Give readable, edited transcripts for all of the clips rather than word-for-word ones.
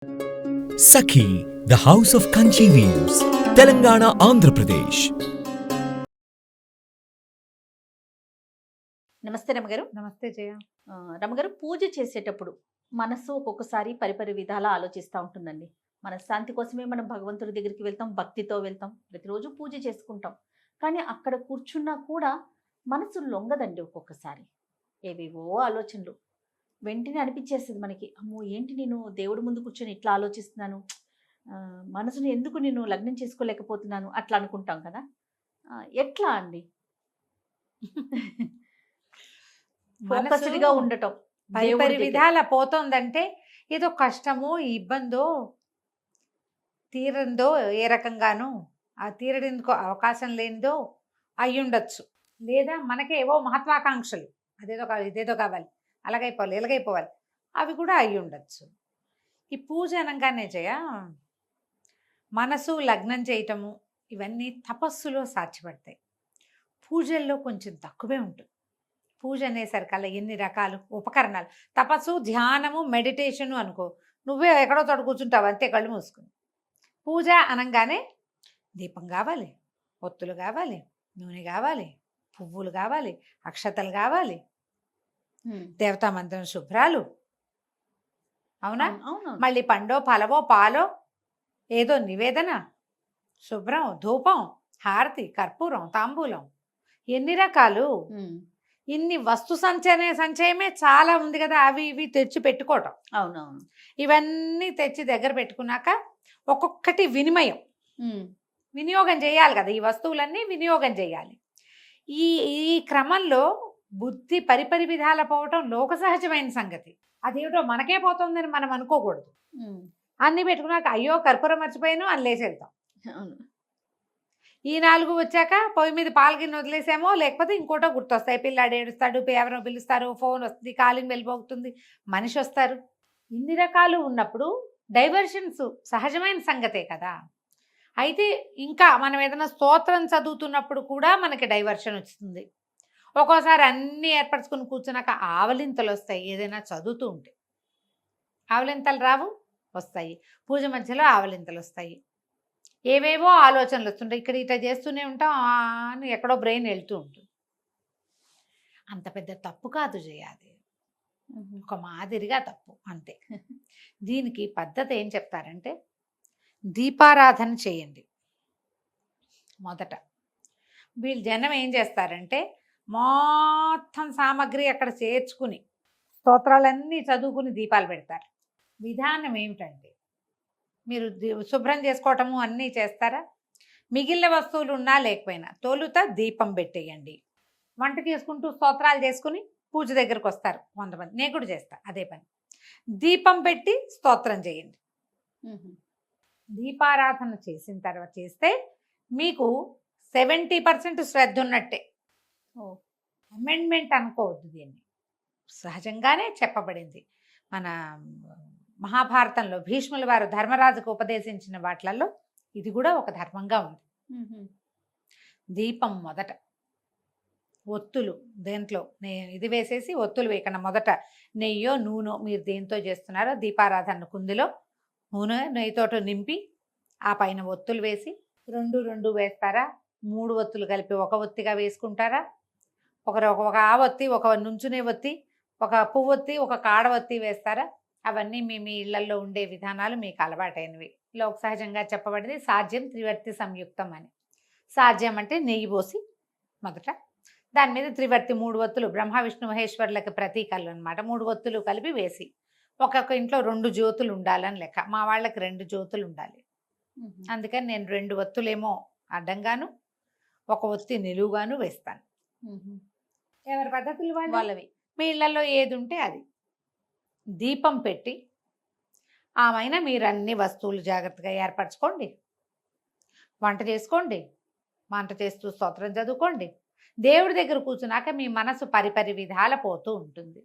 Sakhi, the House of Kanchi Weaves, Telangana, Andhra Pradesh. నమస్తే రమగారు. నమస్తే జయ. రమగారు, పూజ చేసేటప్పుడు మనసు ఒక్కొక్కసారి పరిపరి విధాల ఆలోచిస్తూ ఉంటుందండి. మన శాంతి కోసమే మనం భగవంతుడి దగ్గరికి వెళ్తాం, భక్తితో వెళ్తాం, ప్రతిరోజు పూజ చేసుకుంటాం. కానీ అక్కడ కూర్చున్నా కూడా మనసు లొంగదండి ఒక్కొక్కసారి. ఏవేవో ఆలోచనలు వెంటనే అనిపించేస్తుంది మనకి, అమ్మో ఏంటి నేను దేవుడి ముందు కూర్చొని ఇట్లా ఆలోచిస్తున్నాను, మనసుని ఎందుకు నేను లగ్నం చేసుకోలేకపోతున్నాను అట్లా అనుకుంటాం కదా. ఎట్లా అండి ఫోకస్డ్గా ఉండటం పరిపరి విధాల పోతోందంటే ఏదో కష్టమో ఇబ్బందో తీరందో ఏ రకంగానూ ఆ తీరడానికి అవకాశం లేనిదో అయ్యుండొచ్చు. లేదా మనకే ఏవో మహత్వాకాంక్షలు, ఇదేదో కావాలి, అలాగైపోవాలి, ఇలాగైపోవాలి, అవి కూడా అయ్యుండొచ్చు. ఈ పూజ అనగానే జయ మనసు లగ్నం చేయటము ఇవన్నీ తపస్సులో సాధ్యపడతాయి. పూజల్లో కొంచెం తక్కువే ఉంటుంది. పూజ అనేసరికల్లా ఎన్ని రకాలు ఉపకరణాలు, తపస్సు, ధ్యానము, మెడిటేషను అనుకో, నువ్వే ఎక్కడో తోడు కూర్చుంటావు అంతే కళ్ళు మూసుకుని. పూజ అనగానే దీపం కావాలి, ఒత్తులు కావాలి, నూనె కావాలి, పువ్వులు కావాలి, అక్షతలు కావాలి, దేవతా మంత్రం శుభ్రాలు, అవునా? మళ్ళీ పండో ఫలవో పాలో ఏదో నివేదన, శుభ్రం, ధూపం, హారతి, కర్పూరం, తాంబూలం, ఎన్ని రకాలు. ఇన్ని వస్తు సంచయమే చాలా ఉంది కదా, అవి ఇవి తెచ్చి పెట్టుకోవటం. అవునవును. ఇవన్నీ తెచ్చి దగ్గర పెట్టుకున్నాక ఒక్కొక్కటి వినియోగం చేయాలి కదా, ఈ వస్తువులన్నీ వినియోగం చేయాలి. ఈ ఈ క్రమంలో బుద్ధి పరిపరి విధాల పోవటం లోక సహజమైన సంగతి. అదేమిటో మనకే పోతుందని మనం అనుకోకూడదు. అన్నీ పెట్టుకున్నాక అయ్యో కర్పూరం మర్చిపోయాను అని లేచెళ్తాం. ఈ 4 వచ్చాక పొయ్యి మీద పాలు గిన్నె వదిలేసామో, లేకపోతే ఇంకోటో గుర్తొస్తాయి. పిల్లాడు ఏడుస్తాడు, ఎవరో పిలుస్తారు, ఫోన్ వస్తుంది, కాలింగ్ వెళ్ళిపోతుంది, మనిషి వస్తారు. ఇన్ని రకాలు ఉన్నప్పుడు డైవర్షన్స్ సహజమైన సంగతే కదా. అయితే ఇంకా మనం ఏదైనా స్తోత్రం చదువుతున్నప్పుడు కూడా మనకి డైవర్షన్ వస్తుంది. ఒక్కోసారి అన్నీ ఏర్పరచుకుని కూర్చున్నాక ఆవలింతలు వస్తాయి. ఏదైనా చదువుతూ ఉంటే ఆవలింతలు రావు, వస్తాయి. పూజ మధ్యలో ఆవలింతలు వస్తాయి. ఏవేవో ఆలోచనలు వస్తుంటాయి. ఇక్కడ ఇట్లా చేస్తూనే ఉంటాం అని ఎక్కడో బ్రెయిన్ వెళ్తూ ఉంటుంది. అంత పెద్ద తప్పు కాదు చేయాలి, ఒక మాదిరిగా తప్పు అంతే. దీనికి పద్ధతి ఏం చెప్తారంటే, దీపారాధన చేయండి మొదట. వీళ్ళు జనం ఏం చేస్తారంటే మొత్తం సామాగ్రి అక్కడ చేర్చుకుని స్తోత్రాలన్నీ చదువుకుని దీపాలు పెడతారు. విధానం ఏమిటంటే, మీరు శుభ్రం చేసుకోవటము అన్నీ చేస్తారా, మిగిలిన వస్తువులు ఉన్నా లేకపోయినా తొలుత దీపం పెట్టేయండి. వంట చేసుకుంటూ స్తోత్రాలు చేసుకుని పూజ దగ్గరకు వస్తారు కొంతమంది, నేను కూడా చేస్తా అదే పని. దీపం పెట్టి స్తోత్రం చేయండి. దీపారాధన చేసిన తర్వాత చేస్తే మీకు 70% శ్రద్ధ ఉన్నట్టే. అమెండ్మెంట్ అనుకోవద్దు, దీన్ని సహజంగానే చెప్పబడింది. మన మహాభారతంలో భీష్ముల వారు ధర్మరాజుకు ఉపదేశించిన వాటిలలో ఇది కూడా ఒక ధర్మంగా ఉంది. దీపం మొదట, ఒత్తులు దేంట్లో ఇది వేసేసి ఒత్తులు వేయకుండా మొదట నెయ్యో నూనె మీరు దేంతో చేస్తున్నారో దీపారాధన కుందిలో నూనె నెయ్యితోటి నింపి ఆ పైన ఒత్తులు వేసి, 2 వేస్తారా, 3 ఒత్తులు కలిపి ఒక ఒత్తిగా వేసుకుంటారా, ఒక ఆవొత్తి, ఒక నుంచునే ఒత్తి, ఒక పువ్వొత్తి, ఒక కాడవత్తి వేస్తారా? అవన్నీ మీ ఇళ్లలో ఉండే విధానాలు మీకు అలవాటైనవి. లోక సహజంగా చెప్పబడింది సాధ్యం త్రివర్తి సంయుక్తం అని. సాధ్యం అంటే నెయ్యి పోసి మొదట దాని మీద త్రివర్తి 3 ఒత్తులు, బ్రహ్మ విష్ణు మహేశ్వరులకు ప్రతీకలు అనమాట. 3 ఒత్తులు కలిపి వేసి, ఒక్కొక్క ఇంట్లో 2 జ్యోతులు ఉండాలని లెక్క. మా వాళ్ళకి 2 జ్యోతులు ఉండాలి. అందుకని నేను 2 ఒత్తులేమో అడ్డంగాను, ఒక ఒత్తి నిలువుగాను వేస్తాను. ఎవరి పద్ధతులు వాళ్ళవి. మీ ఇళ్లలో ఏది ఉంటే అది. దీపం పెట్టి ఆమెన మీరు అన్ని వస్తువులు జాగ్రత్తగా ఏర్పరచుకోండి. వంట చేసుకోండి, వంట చేస్తూ స్తోత్రం చదువుకోండి. దేవుడి దగ్గర కూర్చున్నాక మీ మనసు పరిపరి విధాల పోతూ ఉంటుంది.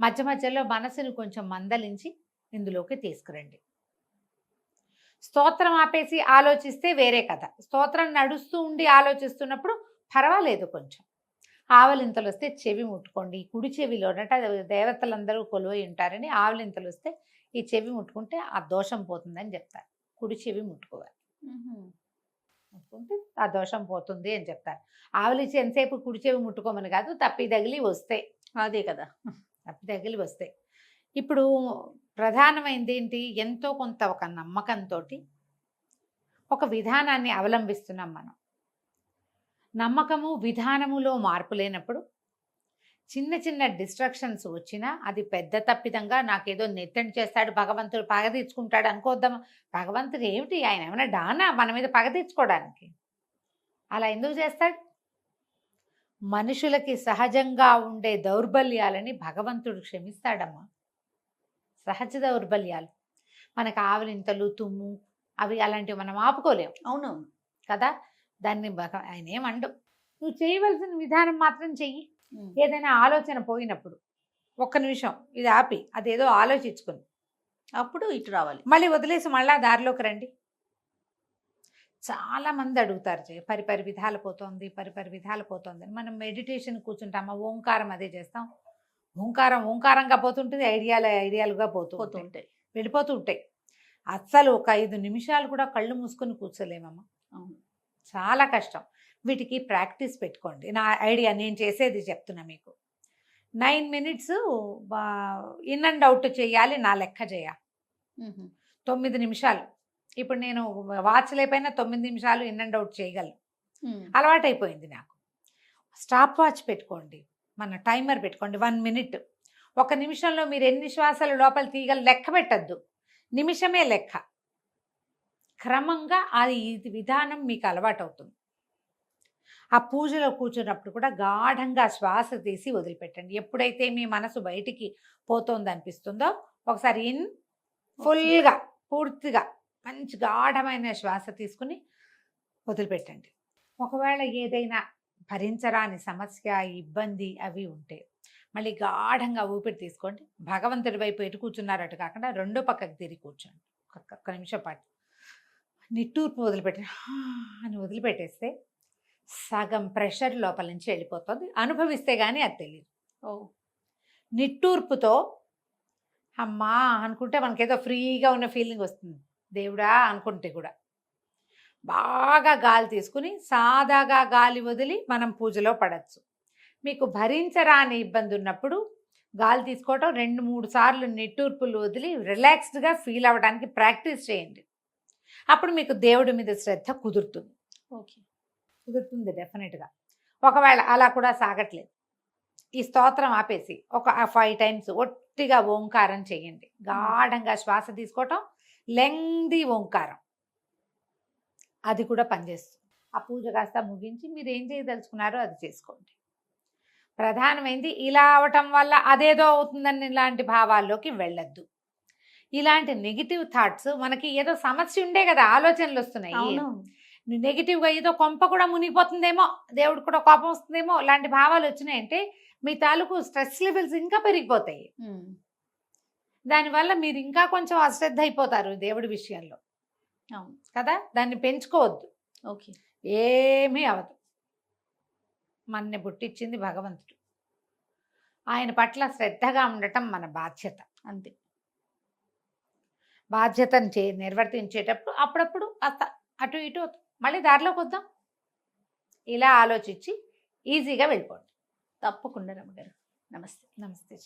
మధ్య మధ్యలో మనసుని కొంచెం మందలించి ఇందులోకి తీసుకురండి. స్తోత్రం ఆపేసి ఆలోచిస్తే వేరే కథ. స్తోత్రం నడుస్తూ ఉండి ఆలోచిస్తున్నప్పుడు పర్వాలేదు, కొంచెం ఆవలింతలు వస్తే చెవి ముట్టుకోండి. కుడి చెవిలోనట దేవతలందరూ కొలువై ఉంటారని ఆవలింతలు వస్తే ఈ చెవి ముట్టుకుంటే ఆ దోషం పోతుందని చెప్తారు. కుడి చెవి ముట్టుకోవాలి, ముట్టుకుంటే ఆ దోషం పోతుంది అని చెప్తారు. ఆవులిచ్చి ఎంతసేపు కుడి చెవి ముట్టుకోమని కాదు, తప్పి తగిలి వస్తే, అదే కదా. తప్పి తగిలి వస్తే. ఇప్పుడు ప్రధానమైనది ఏంటి, ఎంతో కొంత ఒక నమ్మకంతో ఒక విధానాన్ని అవలంబిస్తున్నాం మనం. నమ్మకము విధానములో మార్పు లేనప్పుడు చిన్న చిన్న డిస్ట్రక్షన్స్ వచ్చినా అది పెద్ద తప్పిదంగా నాకేదో నెత్తని చేస్తాడు భగవంతుడు, పగ తీర్చుకుంటాడు అనుకోద్దామా. భగవంతుడు ఏమిటి, ఆయన ఏమైనా డానా మన మీద పగ తీర్చుకోవడానికి? అలా ఎందుకు చేస్తాడు? మనుషులకి సహజంగా ఉండే దౌర్బల్యాలని భగవంతుడు క్షమిస్తాడమ్మా. సహజ దౌర్బల్యాలు, మనకు ఆవలింతలు, తుమ్ము, అవి అలాంటివి మనం ఆపుకోలేము. అవునవును కదా, దాన్ని ఆయన ఏమండు. నువ్వు చేయవలసిన విధానం మాత్రం చెయ్యి. ఏదైనా ఆలోచన పోయినప్పుడు ఒక్క నిమిషం ఇది ఆపి అదేదో ఆలోచించుకుని అప్పుడు ఇటు రావాలి. మళ్ళీ వదిలేసి మళ్ళా దారిలోకి రండి. చాలా మంది అడుగుతారు, పరిపరి విధాలు పోతుంది, పరిపరి విధాలు పోతుంది. మనం మెడిటేషన్ కూర్చుంటామా, ఓంకారం అదే చేస్తాం. ఓంకారంగా పోతుంటుంది, ఐడియాలుగా పోతూ ఉంటాయి, వెళ్ళిపోతూ ఉంటాయి. అస్సలు ఒక 5 నిమిషాలు కూడా కళ్ళు మూసుకొని కూర్చోలేమమ్మా. అవును, చాలా కష్టం. వీటికి ప్రాక్టీస్ పెట్టుకోండి. నా ఐడియా, నేను చేసేది చెప్తున్నా మీకు. 9 minutes ఇన్ అండ్ అవుట్ చేయాలి, నా లెక్క చేయాలి. 9 నిమిషాలు. ఇప్పుడు నేను వాచ్ లేకపోయినా 9 నిమిషాలు ఇన్ అండ్ అవుట్ చేయగలను, అలవాటైపోయింది నాకు. స్టాప్ వాచ్ పెట్టుకోండి, మన టైమర్ పెట్టుకోండి. 1 minute. 1 నిమిషంలో మీరు ఎన్ని శ్వాసలు లోపల తీయగల లెక్క పెట్టద్దు, నిమిషమే లెక్క. క్రమంగా అది విధానం మీకు అలవాటు అవుతుంది. ఆ పూజలో కూర్చున్నప్పుడు కూడా గాఢంగా శ్వాస తీసి వదిలిపెట్టండి. ఎప్పుడైతే మీ మనసు బయటికి పోతుంది అనిపిస్తుందో ఒకసారి ఇన్ ఫుల్గా పూర్తిగా మంచి గాఢమైన శ్వాస తీసుకుని వదిలిపెట్టండి. ఒకవేళ ఏదైనా భరించరాని సమస్య, ఇబ్బంది అవి ఉంటే మళ్ళీ గాఢంగా ఊపిరి తీసుకోండి. భగవంతుడి వైపు ఎటు కూర్చున్నారు అటు కాకుండా రెండో పక్కకు తిరిగి కూర్చోండి. ఒక్క నిమిషం పాటు నిట్టూర్పు వదిలిపెట్టి అని వదిలిపెట్టేస్తే సగం ప్రెషర్ లోపల నుంచి వెళ్ళిపోతుంది. అనుభవిస్తే కానీ అది తెలియదు. నిట్టూర్పుతో అమ్మా అనుకుంటే మనకేదో ఫ్రీగా ఉన్న ఫీలింగ్ వస్తుంది. దేవుడా అనుకుంటే కూడా బాగా గాలి తీసుకుని సాదాగా గాలి వదిలి మనం పూజలో పడచ్చు. మీకు భరించరాని ఇబ్బంది ఉన్నప్పుడు గాలి తీసుకోవటం 2-3 సార్లు నిట్టూర్పులు వదిలి రిలాక్స్డ్గా ఫీల్ అవ్వడానికి ప్రాక్టీస్ చేయండి. అప్పుడు మీకు దేవుడి మీద శ్రద్ధ కుదురుతుంది. కుదురుతుంది డెఫినెట్గా. ఒకవేళ అలా కూడా సాగట్లేదు, ఈ స్తోత్రం ఆపేసి ఒక 5 times ఒట్టిగా ఓంకారం చేయండి. గాఢంగా శ్వాస తీసుకోవటం, లెంగ్ది ఓంకారం, అది కూడా పనిచేస్తుంది. ఆ పూజ కాస్త ముగించి మీరు ఏం చేయదలుచుకున్నారో అది చేసుకోండి. ప్రధానమైంది ఇలా అవటం వల్ల అదేదో అవుతుందని ఇలాంటి భావాల్లోకి వెళ్ళొద్దు. ఇలాంటి నెగిటివ్ థాట్స్, మనకి ఏదో సమస్య ఉండే కదా ఆలోచనలు వస్తున్నాయి, నెగిటివ్గా ఏదో కొంప కూడా మునిగిపోతుందేమో, దేవుడు కూడా కోపం వస్తుందేమో, ఇలాంటి భావాలు వచ్చినాయంటే మీ తాలూకు స్ట్రెస్ లెవెల్స్ ఇంకా పెరిగిపోతాయి. దానివల్ల మీరు ఇంకా కొంచెం అశ్రద్ధ అయిపోతారు దేవుడి విషయంలో కదా. దాన్ని పెంచుకోవద్దు. ఏమీ అవదు. మన్ని పుట్టించింది భగవంతుడు, ఆయన పట్ల శ్రద్ధగా ఉండటం మన బాధ్యత. అంతే. బాధ్యతను నిర్వర్తించేటప్పుడు అప్పుడప్పుడు అటు ఇటు మళ్ళీ దారిలోకి వద్దాం. ఇలా ఆలోచించి ఈజీగా వెళ్ళిపోండి. తప్పకుండా రమ్మగారు. నమస్తే. నమస్తే.